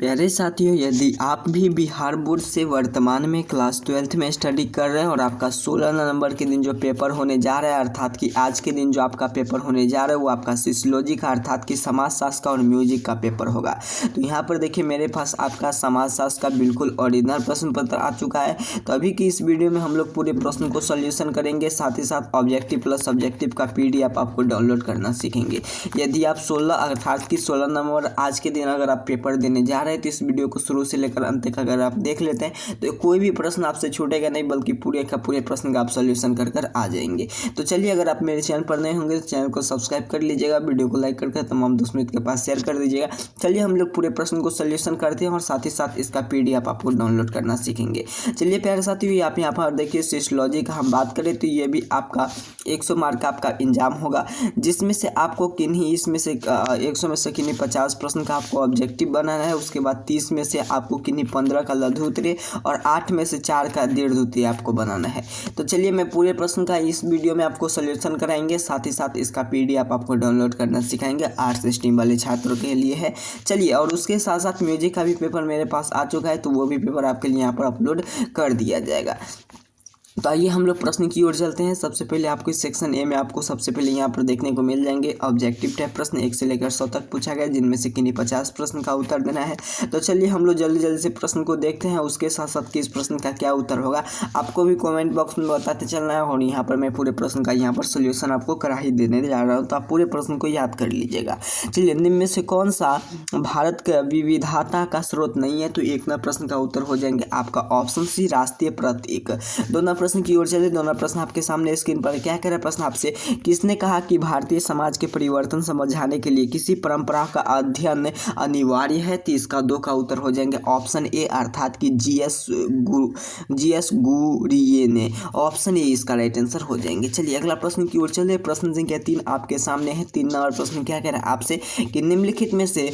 प्यारे साथियों, यदि आप भी बिहार बोर्ड से वर्तमान में क्लास 12th में स्टडी कर रहे हैं और आपका 16 नवंबर के दिन जो पेपर होने जा रहा है, अर्थात कि आज के दिन जो आपका पेपर होने जा रहा है वो आपका सोशियोलॉजी का अर्थात कि समाजशास्त्र का और म्यूजिक का पेपर होगा। तो यहाँ पर देखिए मेरे पास आपका समाजशास्त्र का बिल्कुल ओरिजिनल प्रश्न पत्र आ चुका है। तो अभी की इस वीडियो में हम लोग पूरे प्रश्न को सोल्यूशन करेंगे, साथ ही साथ ऑब्जेक्टिव प्लस सब्जेक्टिव का PDF आपको डाउनलोड करना सीखेंगे। यदि आप 16 अर्थात कि 16 नवंबर आज के दिन अगर आप पेपर देने जा रहे हैं तो इस वीडियो को शुरू से लेकर अंत तक अगर आप देख लेते हैं तो कोई भी प्रश्न आपसे छूटेगा नहीं, बल्कि पूरे का पूरे प्रश्न का आप सोल्यूशन कर कर आ जाएंगे। तो चलिए, अगर आप मेरे चैनल पर नए होंगे तो चैनल को सब्सक्राइब कर लीजिएगा, वीडियो को लाइक करके तमाम दोस्त मित्र के पास शेयर कर दीजिएगा। चलिए हम लोग पूरे प्रश्न को सोल्यूशन करते हैं और साथ ही साथ इसका PDF आपको डाउनलोड करना सीखेंगे। चलिए प्यारे साथियों, आप यहाँ पर देखिए सोशियोलॉजी का हम बात करें तो ये भी आपका 100 मार्क का आपका एग्जाम होगा, जिसमें से आपको किन्हीं इसमें से 100 में से किन्हीं 50 प्रश्न का आपको ऑब्जेक्टिव बनाना है। उसके बाद 30 में से आपको किन्हीं 15 का लघु उत्तरीय और 8 में से 4 का दीर्घ उत्तरीय आपको बनाना है। तो चलिए मैं पूरे प्रश्न का इस वीडियो में आपको सोल्यूशन कराएंगे, साथ ही साथ इसका PDF आपको डाउनलोड करना सिखाएंगे। आर्ट्स स्ट्रीम वाले छात्रों के लिए है। चलिए, और उसके साथ साथ म्यूजिक का भी पेपर मेरे पास आ चुका है, तो वो भी पेपर आपके लिए यहाँ पर अपलोड कर दिया जाएगा। तो आइए हम लोग प्रश्न की ओर चलते हैं। सबसे पहले आपको इस सेक्शन ए में आपको सबसे पहले यहाँ पर देखने को मिल जाएंगे ऑब्जेक्टिव टाइप प्रश्न 1 से लेकर 100 तक पूछा गया, जिनमें से किन्हीं 50 प्रश्न का उत्तर देना है। तो चलिए हम लोग जल्दी जल्दी से प्रश्न को देखते हैं, उसके साथ साथ किस प्रश्न का क्या उत्तर होगा आपको भी कमेंट बॉक्स में बताते चलना है। और यहाँ पर मैं पूरे प्रश्न का यहाँ पर सोल्यूशन आपको करा ही देने जा रहा हूँ, तो आप पूरे प्रश्न को याद कर लीजिएगा। चलिए, निम्न में से कौन सा भारत का विविधता का स्रोत नहीं है? तो एक नंबर प्रश्न का उत्तर हो जाएंगे आपका ऑप्शन सी, राष्ट्रीय प्रतीक। दो नंबर प्रश्न की ओर चले। दोनों प्रश्न आपके सामने स्क्रीन पर क्या कह रहा है प्रश्न आपसे, किसने कहा कि भारतीय समाज के परिवर्तन समझाने के लिए किसी परंपरा का अध्ययन अनिवार्य है? तो इसका 2 का उत्तर हो जाएंगे ऑप्शन ए, अर्थात कि GS गुरिये ने। ऑप्शन ए इसका राइट आंसर हो जाएंगे। चलिए अगला प्रश्न की ओर चले। प्रश्न संख्या 3 आपके सामने है। 3 नंबर प्रश्न क्या कह रहा है आपसे कि निम्नलिखित में से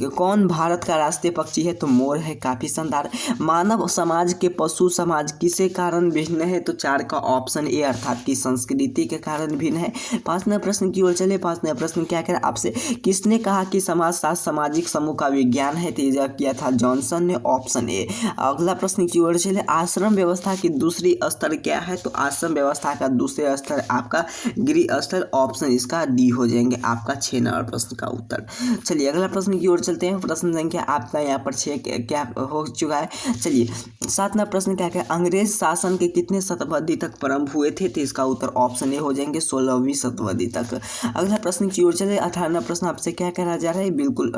कौन भारत का राष्ट्रीय पक्षी है? तो मोर है। काफी शानदार। मानव समाज के पशु समाज किसे कारण भिन्न है? तो 4 का ऑप्शन ए, अर्थात की संस्कृति के कारण भिन्न है। 5 नंबर प्रश्न की ओर चले। 5 नंबर प्रश्न क्या कह रहा है आपसे, किसने कहा कि समाजशास्त्र सामाजिक समूह का विज्ञान है? तेजा किया था जॉनसन ने। Option A. अगला प्रश्न की ओर चले। आश्रम व्यवस्था की दूसरी स्तर क्या है? तो आश्रम व्यवस्था का दूसरे स्तर आपका गृह स्तर। ऑप्शन इसका डी हो जाएंगे आपका 6 नंबर प्रश्न का उत्तर। चलिए अगला प्रश्न की ओर चलते हैं। प्रश्न संख्या आपका यहाँ पर 6 क्या हो चुका है। चलिए 7 नंबर प्रश्न क्या है, अंग्रेज शासन के कितने शताब्दी तक प्रारंभ हुए थे? तो इसका उत्तर ऑप्शन ए हो जाएंगे 16वीं शताब्दी तक। अगला प्रश्न की ओर चले। 18वां प्रश्न आपसे क्या कहा जा रहा है? बिल्कुल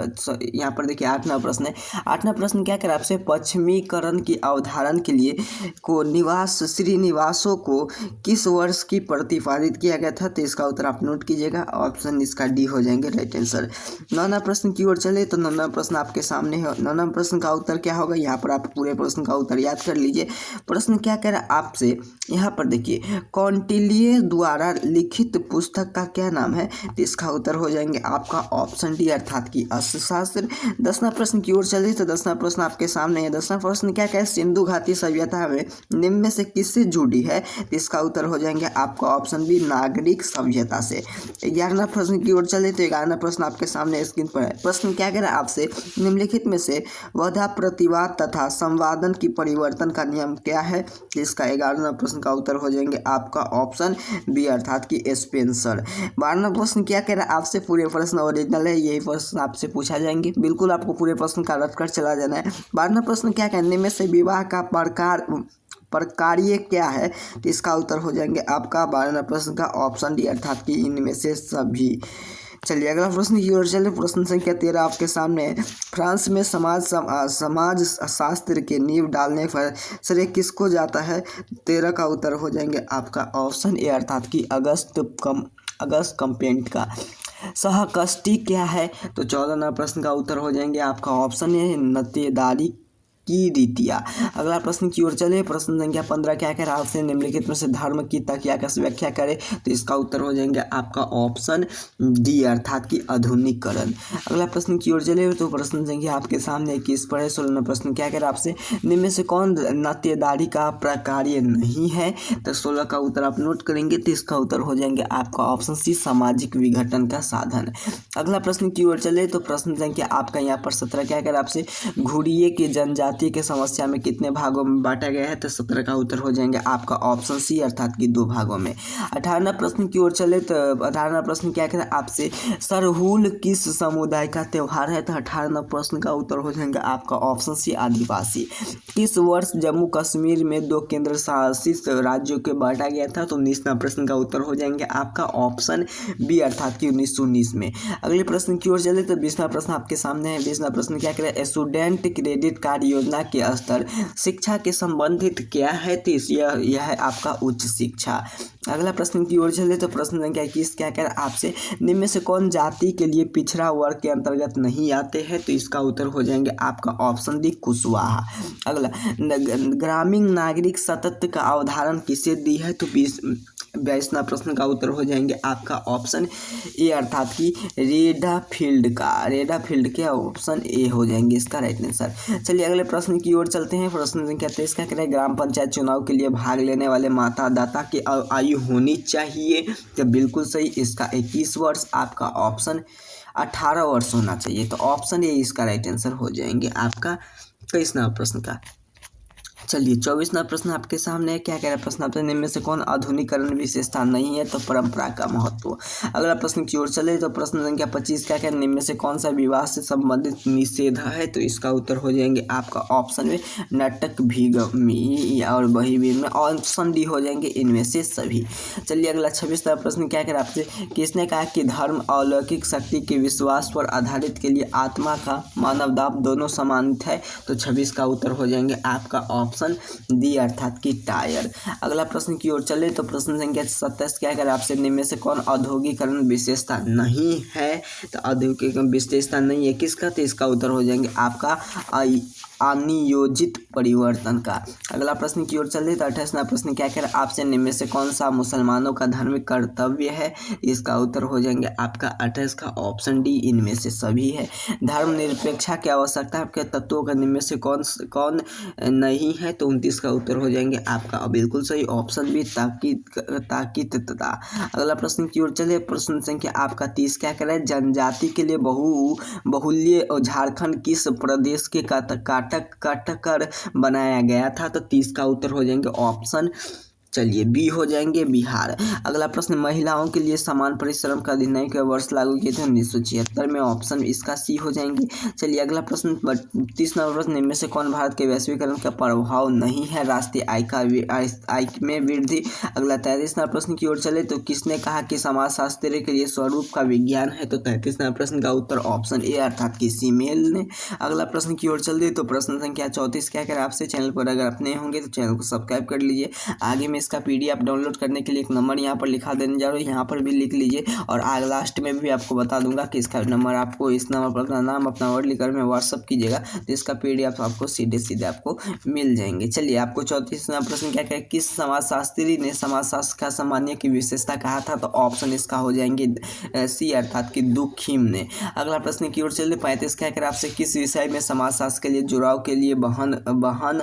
यहाँ पर देखिए 8वां प्रश्न है। 8वां प्रश्न क्या कह रहा है आपसे, पश्चिमीकरण की अवधारणा के लिए को श्रीनिवासों को किस वर्ष की प्रतिपादित किया गया था? तो इसका उत्तर आप नोट कीजिएगा, ऑप्शन इसका डी हो जाएंगे राइट आंसर। 9वां प्रश्न की ओर चले। तो 9वां प्रश्न आपके सामने है। 9वां प्रश्न का उत्तर क्या होगा? यहाँ पर आप पूरे प्रश्न का उत्तर याद कर लीजिए। प्रश्न क्या कह रहा है आपसे, यहाँ पर देखिए कौटिल्य द्वारा लिखित पुस्तक का क्या नाम है? तो इसका उत्तर हो जाएंगे आपका ऑप्शन डी, अर्थात की अर्थशास्त्र। 10वां प्रश्न की ओर चले। तो 10वां प्रश्न आपके सामने है। 10वां प्रश्न क्या है, सिंधु घाटी सभ्यता में निम्न में से किससे जुड़ी है? तो इसका उत्तर हो जाएंगे आपका ऑप्शन बी, नागरिक सभ्यता से। 11वां प्रश्न की ओर चले। तो 11वां प्रश्न आपके सामने स्क्रीन पर है। प्रश्न क्या कह रहा है आपसे, निम्नलिखित में से वधा प्रतिवाद तथा संवादन की परिवर्तन का नियम क्या है? इसका 11वां प्रश्न का उत्तर हो जाएंगे आपका ऑप्शन बी, अर्थात की स्पेंसर। 12वां प्रश्न क्या कह रहा है आपसे, पूरे प्रश्न ओरिजिनल है, यही प्रश्न आपसे पूछा जाएंगे, बिल्कुल आपको पूरे प्रश्न का रट कर चला जाना है। 12वां प्रश्न क्या कहने में से विवाह का प्रकार्य क्या है? तो इसका उत्तर हो जाएंगे आपका 12वां प्रश्न का ऑप्शन डी, अर्थात कि इनमें से सभी। चलिए अगला प्रश्न की ओर चले। प्रश्न संख्या 13 आपके सामने है। फ्रांस में समाज शास्त्र के नींव डालने पर श्रेय किसको जाता है? 13 का उत्तर हो जाएंगे आपका ऑप्शन ए, अर्थात कि अगस्त कंपेंट का। सहकष्टी क्या है? तो 14वां प्रश्न का उत्तर हो जाएंगे आपका ऑप्शन ए, नतीदारी की रीतियाँ। अगला प्रश्न की ओर चले, प्रश्न संख्या 15 क्या कह रहा है आपसे, निम्नलिखित में से धर्म की तकिया का व्याख्या करें। तो इसका उत्तर हो जाएंगे आपका ऑप्शन डी अर्थात की आधुनिकीकरण। अगला प्रश्न की ओर चले तो प्रश्न संख्या आपके सामने 21 पर है। 16वां प्रश्न क्या कह रहा है आपसे, निम्न में से कौन नातेदारी का प्रकार्य नहीं है। तो 16 का उत्तर आप नोट करेंगे तो इसका उत्तर हो जाएंगे आपका ऑप्शन सी सामाजिक विघटन का साधन। अगला प्रश्न की ओर चले तो प्रश्न संख्या आपका यहाँ पर 17 क्या कह रहा है आपसे, घुड़िए की जनजाति के समस्या में कितने भागों में बांटा गया है। तो 17 का उत्तर हो जाएंगे आपका ऑप्शन सी अर्थात की 2 भागों में। 18वां प्रश्न की ओर चले तो 18वां प्रश्न क्या कह रहा है आपसे, सरहुल किस समुदाय का त्यौहार है। तो 18वां प्रश्न का उत्तर हो जाएंगे आपका ऑप्शन सी आदिवासी। किस वर्ष जम्मू कश्मीर में 2 केंद्र शासित राज्यों के बांटा गया था। तो 19वां प्रश्न का उत्तर हो जाएंगे आपका ऑप्शन बी अर्थात की 1919 में। अगले प्रश्न की ओर चले तो 20वां प्रश्न आपके सामने है। 20वां प्रश्न क्या कह रहा है, स्टूडेंट क्रेडिट कार्ड योजना के स्तर शिक्षा के संबंधित क्या है। तो यह है आपका उच्च शिक्षा। अगला प्रश्न की ओर चले तो प्रश्न संख्या 21 क्या कह रहा है आपसे, निम्न में से कौन जाति के लिए पिछड़ा वर्ग के अंतर्गत नहीं आते हैं। तो इसका उत्तर हो जाएंगे आपका ऑप्शन डी कुशवाहा। अगला ग्रामीण नागरिक सतत का अवधारण किसे दी है। तो 22वां प्रश्न का उत्तर हो जाएंगे आपका ऑप्शन ए अर्थात की रेडाफील्ड का। रेडाफील्ड के ऑप्शन ए हो जाएंगे इसका राइट आंसर। चलिए अगले प्रश्न की ओर चलते हैं। प्रश्न संख्या 23 क्या कह रहा है, ग्राम पंचायत चुनाव के लिए भाग लेने वाले मतदाता की आयु होनी चाहिए। तो बिल्कुल सही, इसका 21 वर्ष, आपका ऑप्शन 18 वर्ष होना चाहिए। तो ऑप्शन ए इसका राइट आंसर हो जाएंगे आपका 23वां प्रश्न का। चलिए 24वां प्रश्न आपके सामने है। क्या कह रहा है प्रश्न आपसे, निम्न में से कौन आधुनिकीकरण विशेषता नहीं है। तो परंपरा का महत्व। अगला प्रश्न की ओर चले तो प्रश्न संख्या 25 क्या कह रहा है, निम्न में से कौन सा विवाह से संबंधित निषेध है। तो इसका उत्तर हो जाएंगे आपका ऑप्शन में नाटक भीगमी और बहिर्वीर में ऑप्शन डी हो जाएंगे इनमें से सभी। चलिए अगला 26वां प्रश्न क्या कह रहा है आपसे, किसने कहा कि धर्म अलौकिक शक्ति के विश्वास पर आधारित के लिए आत्मा का मानवदाप दोनों समानित है। तो 26 का उत्तर हो जाएंगे आपका ऑप्शन डी अर्थात की टायर। अगला प्रश्न की ओर चले तो प्रश्न संख्या 27 क्या कर आपसे, निम्न में से कौन औद्योगिकरण विशेषता नहीं है। तो औद्योगिक विशेषता नहीं है किसका। तो इसका उत्तर हो जाएंगे आपका अनियोजित परिवर्तन का। अगला प्रश्न की ओर चले तो 28वां प्रश्न क्या कह रहा है आपसे, निम्न में से कौन सा मुसलमानों का धार्मिक कर्तव्य है। इसका उत्तर हो जाएंगे आपका 28 का ऑप्शन डी इनमें से सभी है। धर्मनिरपेक्षता की आवश्यकता के तत्वों का निम्न में से कौन नहीं है। तो 29 का उत्तर हो जाएंगे आपका बिल्कुल सही ऑप्शन बी ताकीतता। अगला प्रश्न की ओर चले, प्रश्न संख्या आपका 30 क्या कह रहा है, जनजाति के लिए बहुल्य झारखंड किस प्रदेश के काट कर बनाया गया था। तो 30 का उत्तर हो जाएंगे ऑप्शन चलिए बी हो जाएंगे बिहार। अगला प्रश्न, महिलाओं के लिए समान परिश्रम का अधिनियम के वर्ष लागू किए थे 1976 में। ऑप्शन इसका सी हो जाएंगे। चलिए अगला प्रश्न 32वां प्रश्न, इनमें से कौन भारत के वैश्वीकरण का प्रभाव नहीं है राष्ट्रीय आय में वृद्धि। अगला 33वां प्रश्न की ओर चले तो किसने कहा कि समाजशास्त्र के लिए स्वरूप का विज्ञान है। तो 33वां प्रश्न का उत्तर ऑप्शन ए अर्थात की सीमेल ने। अगला प्रश्न की ओर चल दे तो प्रश्न संख्या 34 क्या करें आपसे, चैनल पर अगर अपने होंगे तो चैनल को सब्सक्राइब कर लीजिए। आगे में इसका पीडीएफ डाउनलोड करने के लिए एक नंबर यहाँ पर लिखा देने जा रहा हूँ, यहाँ पर भी लिख लीजिए और आगे लास्ट में भी आपको बता दूंगा कि इसका नंबर, आपको इस नंबर पर अपना नाम अपना वर्ड लिखकर में व्हाट्सअप कीजिएगा तो इसका पीडीएफ आपको सीधे आपको मिल जाएंगे। चलिए आपको 34वां प्रश्न क्या कहें, किस समाजशास्त्री ने समाजशास्त्र का सामान्य की विशेषता कहा था। तो ऑप्शन इसका हो जाएंगे सी अर्थात की दुखीम ने। अगला प्रश्न की ओर चलिए 35 क्या करें आपसे, किस विषय में समाजशास्त्र के लिए जुड़ाव के लिए बहन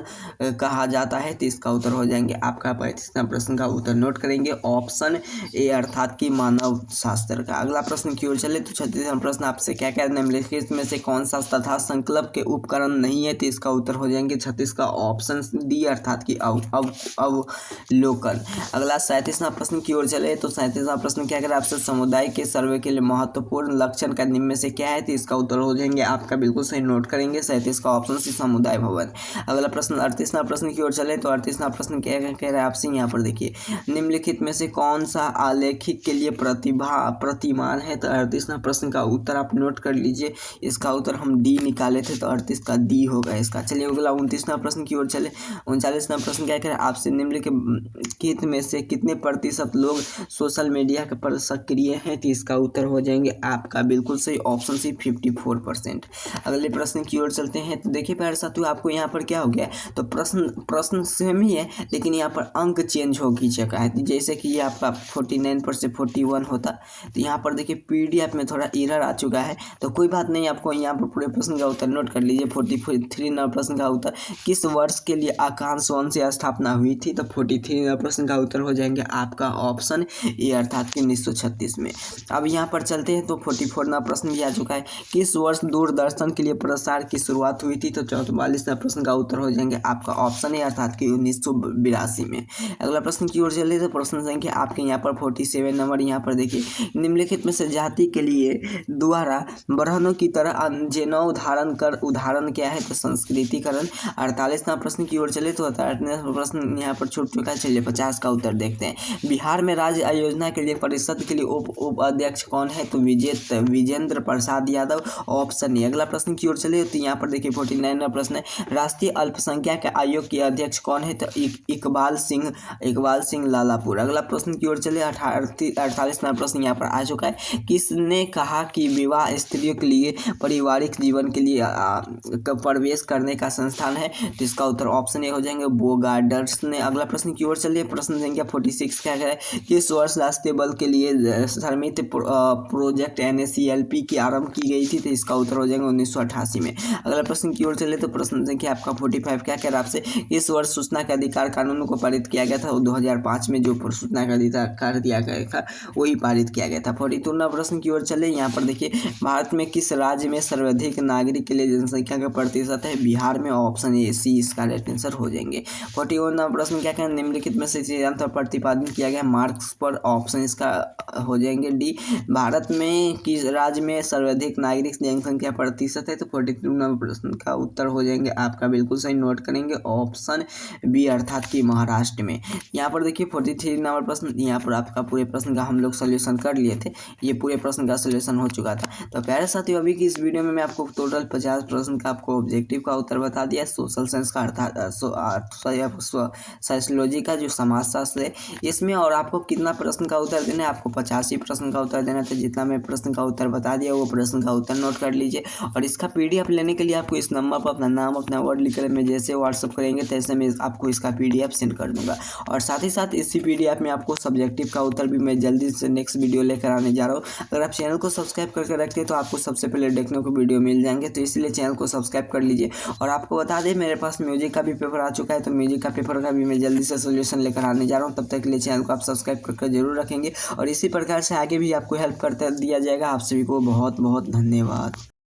कहा जाता है। तो इसका उत्तर हो जाएंगे आपका 35वां प्रश्न का उत्तर नोट करेंगे ऑप्शन ए अर्थात की मानव शास्त्र का। अगला प्रश्न की ओर चले तो 36वां प्रश्न आपसे क्या कह रहे हैं, निम्नलिखित में से कौन सा तथा संकल्प के उपकरण नहीं है। तो इसका उत्तर हो जाएंगे 36 का ऑप्शन डी अर्थात की अवलोकन। अगला 37वां प्रश्न की ओर चले तो 37वां प्रश्न क्या कह रहा है आपसे, समुदाय के सर्वे के लिए महत्वपूर्ण लक्षण का निम्न में से क्या है। तो इसका उत्तर हो जाएंगे आपका बिल्कुल सही नोट करेंगे 37 का ऑप्शन सी समुदाय भवन। अगला प्रश्न 38वां प्रश्न की ओर चले तो 38वां प्रश्न क्या कह रहा है आपसे, यहाँ पर देखिए निम्नलिखित में से कौन सा आलेखिक के लिए प्रतिमान है। तो 38वां प्रश्न का उत्तर आप नोट कर लीजिए। इसका उत्तर हम डी निकाले थे तो 38 का डी होगा इसका। चलिए अगला 29वां प्रश्न की ओर चले। 39वां प्रश्न क्या करें आपसे, निम्नलिखित में से कितने प्रतिशत लोग सोशल मीडिया पर सक्रिय हैं। तो इसका उत्तर हो जाएंगे आपका बिल्कुल सही ऑप्शन सी 54%। अगले प्रश्न की ओर चलते हैं। तो देखिए प्यारे साथियों आपको यहाँ पर क्या हो गया, तो प्रश्न सेम ही है लेकिन यहाँ पर अंक चेंज हो की जगह है। जैसे कि ये आपका 49 पर से 41 होता, तो यहाँ पर देखिए PDF में थोड़ा एरर आ चुका है। तो कोई बात नहीं, आपको यहाँ पर पूरे प्रश्न का उत्तर नोट कर लीजिए। 43वां प्रश्न का उत्तर किस वर्ष के लिए आकाश वन से स्थापना हुई थी। तो 43वां प्रश्न का उत्तर हो जाएंगे आपका ऑप्शन ए अर्थात कि 1936 में। अब यहाँ पर चलते हैं तो 44वां प्रश्न भी आ चुका है। किस वर्ष दूरदर्शन के लिए प्रसार की शुरुआत हुई थी। तो 44वां प्रश्न का उत्तर हो जाएंगे आपका ऑप्शन ए अर्थात कि 1982 में। अगला प्रश्न की ओर चले तो प्रश्न संख्या आपके यहाँ पर 47 नंबर। यहाँ पर देखिए निम्नलिखित में से जाति के लिए द्वारा बरहनों की तरह जनेऊ धारण कर उदाहरण क्या है। तो संस्कृतिकरण। 48वां प्रश्न की ओर चले तो 48वां प्रश्न यहाँ पर छूट चुका है। चलिए 50 का उत्तर देखते हैं। बिहार में राज्य आयोजना के लिए परिषद के लिए उप अध्यक्ष कौन है। तो विजेंद्र प्रसाद यादव ऑप्शन ए। अगला प्रश्न की ओर चले तो यहाँ पर देखिए 49वां प्रश्न है। राष्ट्रीय अल्पसंख्यक आयोग के अध्यक्ष कौन है। तो इकबाल सिंह लालापुर। अगला प्रश्न की ओर चले 48वां प्रश्न यहाँ पर आ चुका है। किसने कहा कि विवाह स्त्रियों के लिए पारिवारिक जीवन के लिए प्रवेश करने का संस्थान है। तो इसका उत्तर ऑप्शन ए हो जाएंगे बोगार्डर्स ने। अगला प्रश्न की ओर चलिए प्रश्न संख्या 46 क्या है। किस वर्ष राष्ट्रीय बल के लिए समिति प्रोजेक्ट NACLP की आरंभ की गई थी। तो इसका उत्तर हो जाएगा 1988 में। अगला प्रश्न की ओर चले तो प्रश्न संख्या आपका 45 क्या कह रहा है आपसे, इस वर्ष सूचना का अधिकार कानून को पारित किया गया था। 2005 में जो सूचना का अधिकार दिया गया था वही पारित किया गया था। 42वां प्रश्न की ओर चले। यहाँ पर देखिए भारत में किस राज्य में सर्वाधिक नागरिक के लिए जनसंख्या का प्रतिशत है। बिहार में ऑप्शन ए सी इसका राइट आंसर हो जाएंगे। 41वां प्रश्न क्या कहना, निम्नलिखित में से सिद्धांत प्रतिपादन किया गया मार्क्स पर। ऑप्शन इसका हो जाएंगे डी। भारत में किस राज्य में सर्वाधिक नागरिक जनसंख्या प्रतिशत है। तो 42वां प्रश्न का उत्तर हो जाएंगे आपका बिल्कुल सही नोट करेंगे ऑप्शन बी अर्थात कि महाराष्ट्र में। यहाँ पर देखिए 43 नंबर प्रश्न, यहाँ पर आपका पूरे प्रश्न का हम लोग सोल्यूशन कर लिए थे। ये पूरे प्रश्न का सोल्यूशन हो चुका था। तो प्यारे साथियों अभी की इस वीडियो में मैं आपको टोटल 50 प्रश्न का आपको ऑब्जेक्टिव का उत्तर बता दिया। सोशल साइंस का अर्थात सोशियोलॉजी का जो समाजशास्त्र है इसमें, और आपको कितना प्रश्न का उत्तर देना है, आपको 85 प्रश्न का उत्तर देना था। जितना मैं प्रश्न का उत्तर बता दिया वो प्रश्न का उत्तर नोट कर लीजिए। और इसका PDF लेने के लिए आपको इस नंबर पर अपना नाम अपना वर्ड लिखकर मैं जैसे व्हाट्सअप करेंगे तैसे मैं आपको इसका PDF सेंड कर दूंगा। और साथ ही साथ इसी PDF में आपको सब्जेक्टिव का उत्तर भी मैं जल्दी से नेक्स्ट वीडियो लेकर आने जा रहा हूँ। अगर आप चैनल को सब्सक्राइब करके रखते हैं तो आपको सबसे पहले देखने को वीडियो मिल जाएंगे, तो इसलिए चैनल को सब्सक्राइब कर लीजिए। और आपको बता दें मेरे पास म्यूजिक का भी पेपर आ चुका है, तो म्यूजिक का पेपर का भी मैं जल्दी से सोल्यूशन लेकर आने जा रहा हूँ। तब तक के लिए चैनल को आप सब्सक्राइब करके जरूर रखेंगे और इसी प्रकार से आगे भी आपको हेल्प करते दिया जाएगा। आप सभी को बहुत बहुत धन्यवाद।